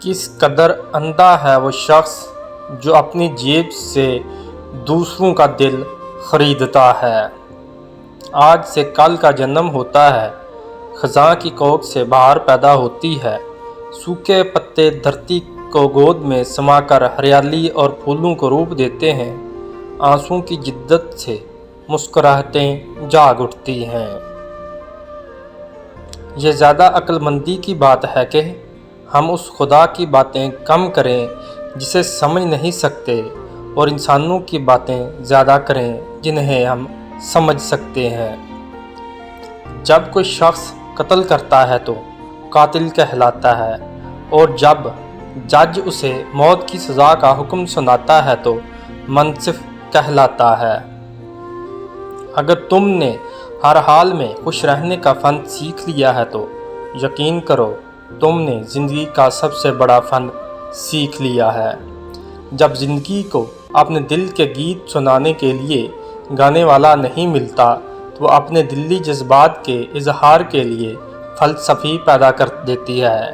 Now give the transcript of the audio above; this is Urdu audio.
کس قدر اندھا ہے وہ شخص جو اپنی جیب سے دوسروں کا دل خریدتا ہے۔ آج سے کل کا جنم ہوتا ہے، خزاں کی کوکھ سے بہار پیدا ہوتی ہے، سوکھے پتے دھرتی کو گود میں سما کر ہریالی اور پھولوں کو روپ دیتے ہیں، آنسوؤں کی جدت سے مسکراہٹیں جاگ اٹھتی ہیں۔ یہ زیادہ عقل مندی کی بات ہے کہ ہم اس خدا کی باتیں کم کریں جسے سمجھ نہیں سکتے اور انسانوں کی باتیں زیادہ کریں جنہیں ہم سمجھ سکتے ہیں۔ جب کوئی شخص قتل کرتا ہے تو قاتل کہلاتا ہے، اور جب جج اسے موت کی سزا کا حکم سناتا ہے تو منصف کہلاتا ہے۔ اگر تم نے ہر حال میں خوش رہنے کا فن سیکھ لیا ہے تو یقین کرو تم نے زندگی کا سب سے بڑا فن سیکھ لیا ہے۔ جب زندگی کو اپنے دل کے گیت سنانے کے لیے گانے والا نہیں ملتا تو وہ اپنے دلی جذبات کے اظہار کے لیے فلسفی پیدا کر دیتی ہے۔